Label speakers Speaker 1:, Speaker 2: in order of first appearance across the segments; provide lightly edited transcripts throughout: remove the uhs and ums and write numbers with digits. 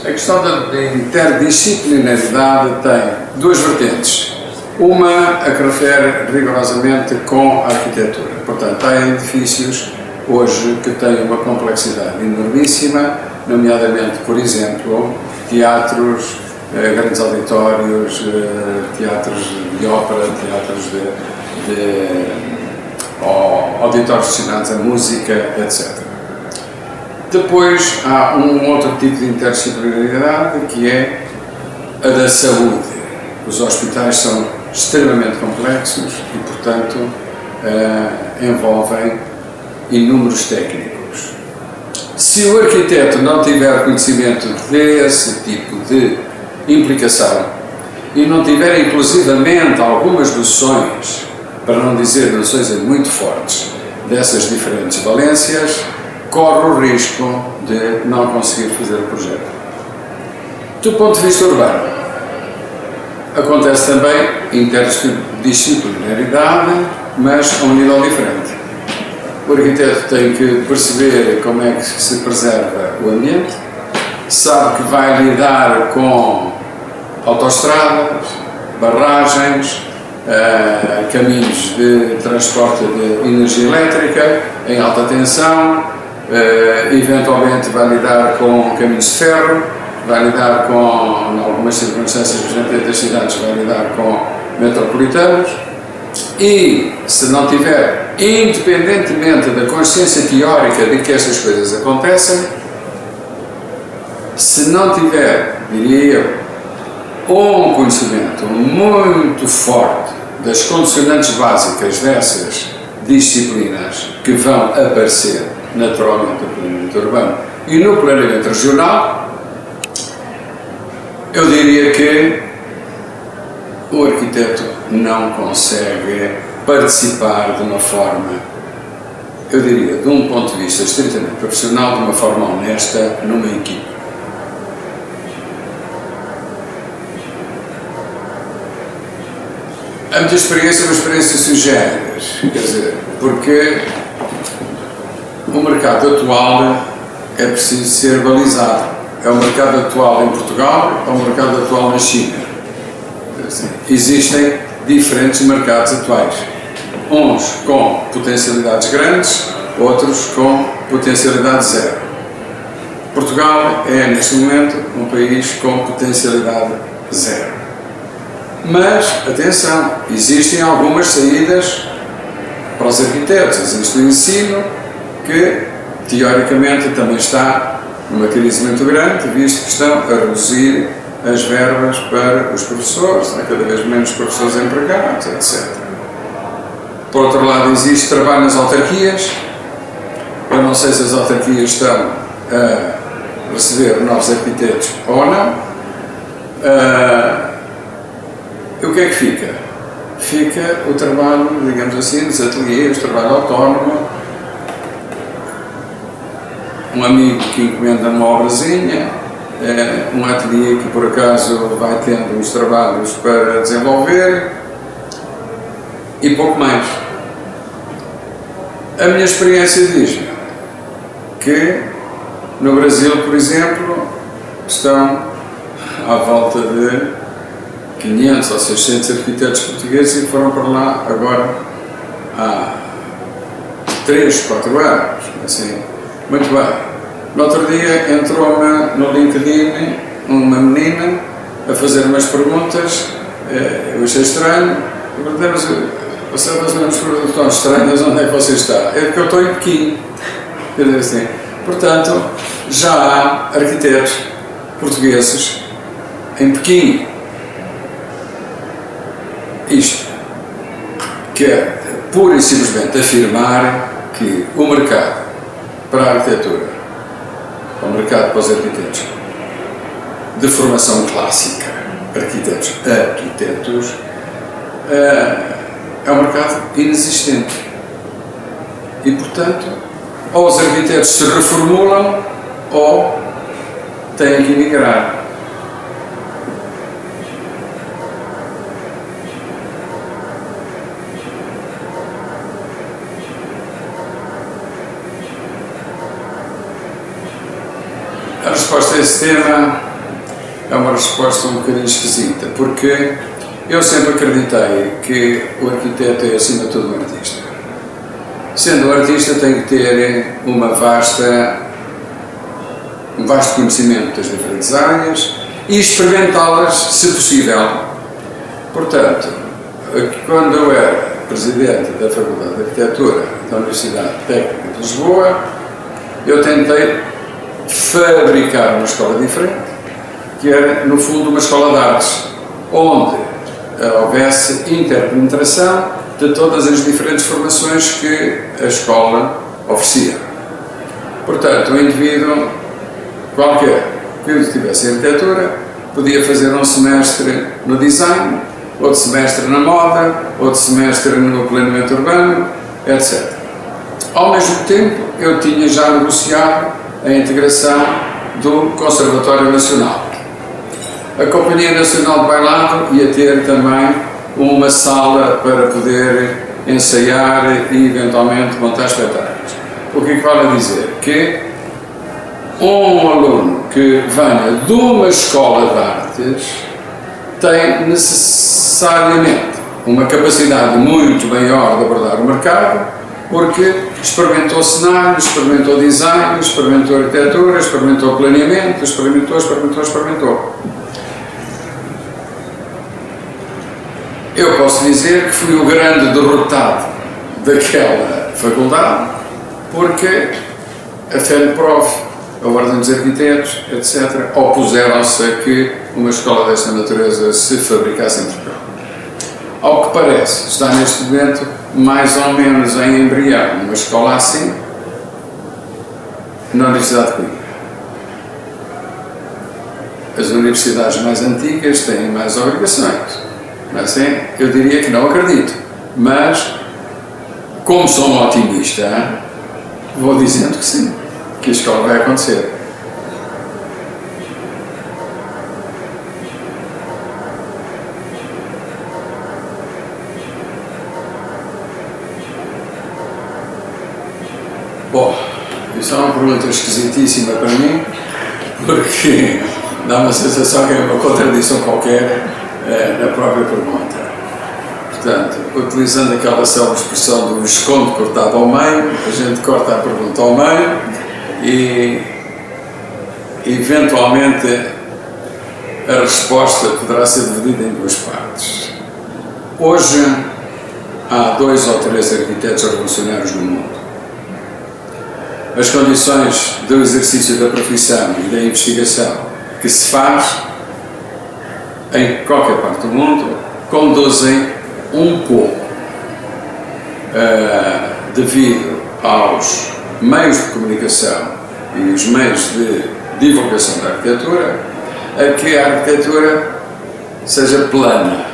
Speaker 1: A questão da interdisciplinaridade tem duas vertentes. Uma a que refere rigorosamente com a arquitetura. Portanto, há edifícios hoje que têm uma complexidade enormíssima, nomeadamente, por exemplo, teatros, grandes auditórios, teatros de ópera, teatros auditórios destinados à música, etc. Depois há um outro tipo de interdisciplinaridade que é a da saúde. Os hospitais são extremamente complexos e, portanto, envolvem inúmeros técnicos. Se o arquiteto não tiver conhecimento desse tipo de implicação e não tiver inclusivamente algumas noções, para não dizer noções muito fortes, dessas diferentes valências, corre o risco de não conseguir fazer o projeto. Do ponto de vista urbano, acontece também interdisciplinaridade, mas a um nível diferente. O arquiteto tem que perceber como é que se preserva o ambiente, sabe que vai lidar com autoestradas, barragens, caminhos de transporte de energia elétrica em alta tensão, eventualmente vai lidar com caminhos de ferro, vai lidar com, em algumas circunstâncias, por exemplo, das cidades, vai lidar com metropolitanos e, se não tiver, independentemente da consciência teórica de que estas coisas acontecem, se não tiver, diria eu, um conhecimento muito forte das condicionantes básicas dessas disciplinas que vão aparecer naturalmente no planeamento urbano e no planeamento regional, eu diria que o arquiteto não consegue participar de uma forma, eu diria, de um ponto de vista estritamente profissional, de uma forma honesta, numa equipe. A minha experiência é uma experiência sui generis, quer dizer, porque o mercado atual é preciso ser balizado. É o mercado atual em Portugal, é o mercado atual na China. Existem diferentes mercados atuais. Uns com potencialidades grandes, outros com potencialidade zero. Portugal é, neste momento, um país com potencialidade zero. Mas, atenção, existem algumas saídas para os arquitetos. Existe o ensino que, teoricamente, também está numa crise muito grande, visto que estão a reduzir as verbas para os professores, há cada vez menos professores empregados, etc. Por outro lado, existe trabalho nas autarquias. Eu não sei se as autarquias estão a receber novos arquitetos ou não. E o que é que fica? Fica o trabalho, digamos assim, dos ateliês, trabalho autónomo, um amigo que encomenda uma obrazinha, um ateliê que por acaso vai tendo uns trabalhos para desenvolver e pouco mais. A minha experiência diz-me que no Brasil, por exemplo, estão à volta de 500 ou 600 arquitetos portugueses e foram para lá agora há 3, 4 anos, assim. Muito bem. No outro dia entrou-me no LinkedIn uma menina a fazer umas perguntas, eu achei estranho, e perguntei, mas você faz umas perguntas tão estranhas, onde é que você está? É porque eu estou em Pequim. Quer dizer assim, portanto, já há arquitetos portugueses em Pequim. Isto que é pura e simplesmente afirmar que o mercado para a arquitetura, o mercado para os arquitetos de formação clássica, arquitetos, é um mercado inexistente. E, portanto, ou os arquitetos se reformulam ou têm que emigrar. A resposta a esse tema é uma resposta um bocadinho esquisita, porque eu sempre acreditei que o arquiteto é, acima de tudo, um artista. Sendo um artista, tem que ter um vasto conhecimento das diferentes áreas e experimentá-las, se possível. Portanto, quando eu era presidente da Faculdade de Arquitetura da Universidade Técnica de Lisboa, eu tentei fabricar uma escola diferente, que era, no fundo, uma escola de artes, onde houvesse interpenetração de todas as diferentes formações que a escola oferecia. Portanto, um indivíduo qualquer que tivesse arquitetura podia fazer um semestre no design, outro semestre na moda, outro semestre no planeamento urbano, etc. Ao mesmo tempo, eu tinha já negociado a integração do Conservatório Nacional. A Companhia Nacional de Bailado ia ter também uma sala para poder ensaiar e eventualmente montar espetáculos. O que vale dizer? Que um aluno que venha de uma escola de artes tem necessariamente uma capacidade muito maior de abordar o mercado, porque experimentou cenário, experimentou design, experimentou arquitetura, experimentou planeamento, experimentou. Eu posso dizer que fui o grande derrotado daquela faculdade, porque a FENPROF, a Ordem dos Arquitetos, etc., opuseram-se a que uma escola desta natureza se fabricasse em Portugal. Ao que parece, está neste momento mais ou menos em embrião uma escola assim na Universidade de Coimbra. As universidades mais antigas têm mais obrigações. Assim, eu diria que não acredito, mas como sou um otimista, vou dizendo que sim, que a escola vai acontecer. Bom, isso é uma pergunta esquisitíssima para mim, porque dá uma sensação que é uma contradição qualquer na própria pergunta. Portanto, utilizando aquela célebre expressão do Visconde cortado ao meio, a gente corta a pergunta ao meio e, eventualmente, a resposta poderá ser dividida em duas partes. Hoje, há 2 ou 3 arquitetos revolucionários no mundo. As condições do exercício da profissão e da investigação que se faz em qualquer parte do mundo conduzem um pouco, devido aos meios de comunicação e os meios de divulgação da arquitetura, a que a arquitetura seja plana.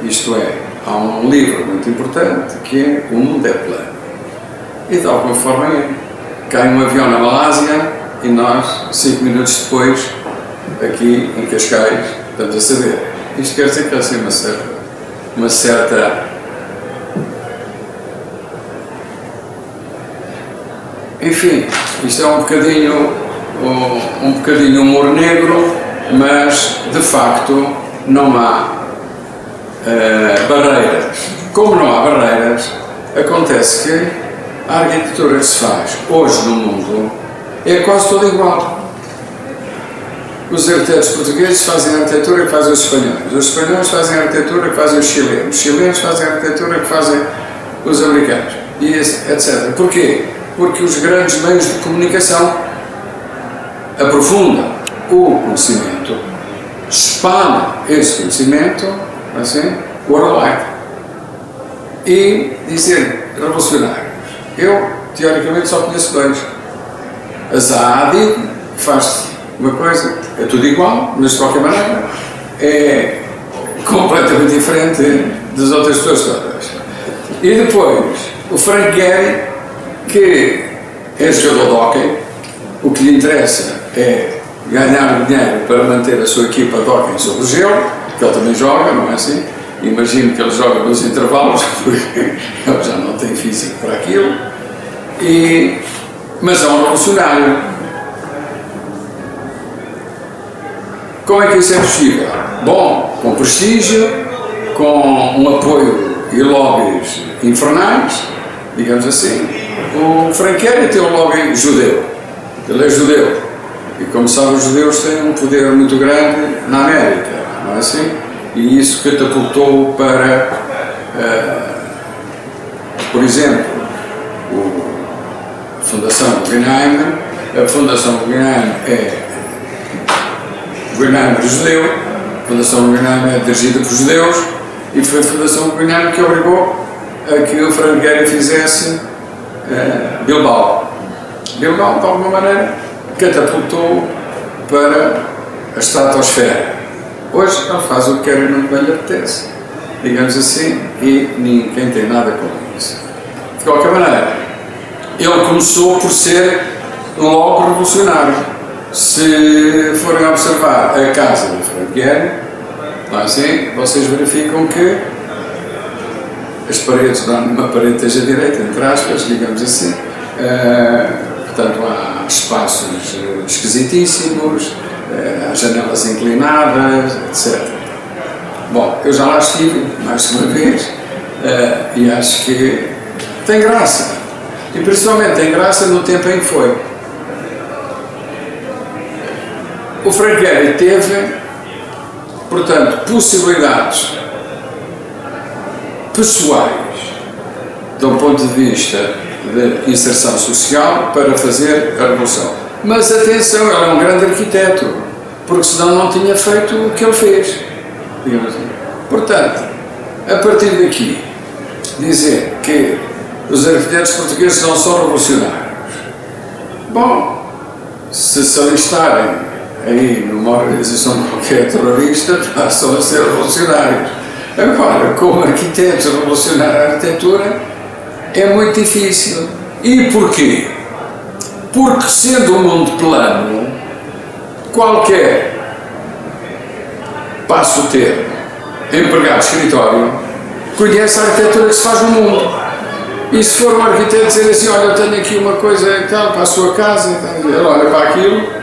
Speaker 1: Isto é, há um livro muito importante que é O Mundo é Plano. E de alguma forma é. Cai um avião na Malásia e nós, 5 minutos depois, aqui em Cascais, estamos a saber. Isto quer dizer que há assim uma certa enfim, isto é um bocadinho humor negro, mas de facto não há barreiras. Como não há barreiras, acontece que a arquitetura que se faz hoje no mundo é quase toda igual. Os arquitetos portugueses fazem a arquitetura que fazem os espanhóis fazem a arquitetura que fazem os chilenos fazem a arquitetura que fazem os americanos, e etc. Porquê? Porque os grandes meios de comunicação aprofundam o conhecimento, expandem esse conhecimento, assim, worldwide. E dizer revolucionários, eu teoricamente só conheço 2. A Zaha Hadid faz uma coisa, é tudo igual, mas de qualquer maneira é completamente diferente das outras pessoas todas. E depois o Frank Gehry, que é jogador de hóquei, o que lhe interessa é ganhar dinheiro para manter a sua equipa de hóquei sobre o gelo, que ele também joga, não é assim? Imagino que ele joga nos intervalos, porque ele já não tem físico para aquilo, mas é um revolucionário. Como é que isso é possível? Bom, com prestígio, com um apoio e lobbies infernais, digamos assim. O Franqueira tem um lobby judeu, ele é judeu, e como sabe, os judeus têm um poder muito grande na América, não é assim? E isso catapultou para, por exemplo, a Fundação Guggenheim. A Fundação Guggenheim é judeu, a Fundação Guggenheim é dirigida por judeus, e foi a Fundação Guggenheim que obrigou a que o Franqueira fizesse Bilbao. Bilbao, de alguma maneira, catapultou para a estratosfera. Hoje ele faz o que quer e não bem lhe apetece, digamos assim, e ninguém tem nada com isso. De qualquer maneira, ele começou por ser logo revolucionário. Se forem observar a casa do Franqueira, assim, vocês verificam que as paredes, uma parede esteja direita, entre aspas, digamos assim, portanto há espaços esquisitíssimos, há janelas inclinadas, etc. Bom, eu já lá estive mais uma vez e acho que tem graça, e principalmente tem graça no tempo em que foi. O Franqueira teve, portanto, possibilidades pessoais, de um ponto de vista de inserção social, para fazer a revolução. Mas atenção, ele é um grande arquiteto, porque senão não tinha feito o que ele fez, digamos assim. Portanto, a partir daqui, dizer que os arquitetos portugueses não são revolucionários. Bom, se alistarem aí numa organização qualquer terrorista, passam a ser revolucionários. Agora, como arquitetos, revolucionar a arquitetura é muito difícil. E porquê? Porque, sendo um mundo plano, qualquer, passo o termo, empregado de escritório, conhece a arquitetura que se faz no mundo. E se for um arquiteto dizer assim, olha, eu tenho aqui uma coisa e tal, para a sua casa, ele olha para aquilo,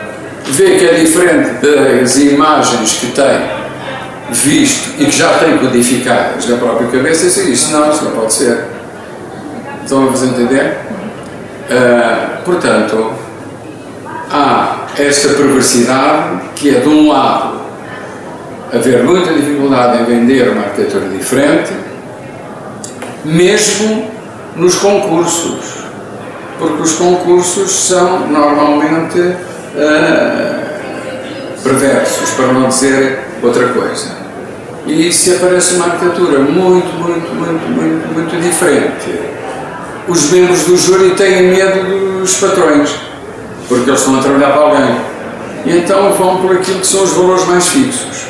Speaker 1: vê que é diferente das imagens que tem visto e que já tem codificadas na própria cabeça, e diz, isso não pode ser. Estão a fazer entender? Portanto, há esta perversidade que é, de um lado, haver muita dificuldade em vender uma arquitetura diferente, mesmo nos concursos, porque os concursos são normalmente perversos, para não dizer outra coisa. E se aparece uma arquitetura muito diferente, os membros do júri têm medo dos patrões, porque eles estão a trabalhar para alguém, e então vão por aquilo que são os valores mais fixos.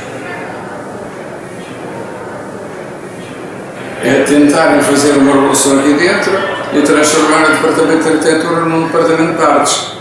Speaker 1: É tentarem fazer uma revolução aqui dentro e transformar o departamento de arquitetura num departamento de artes.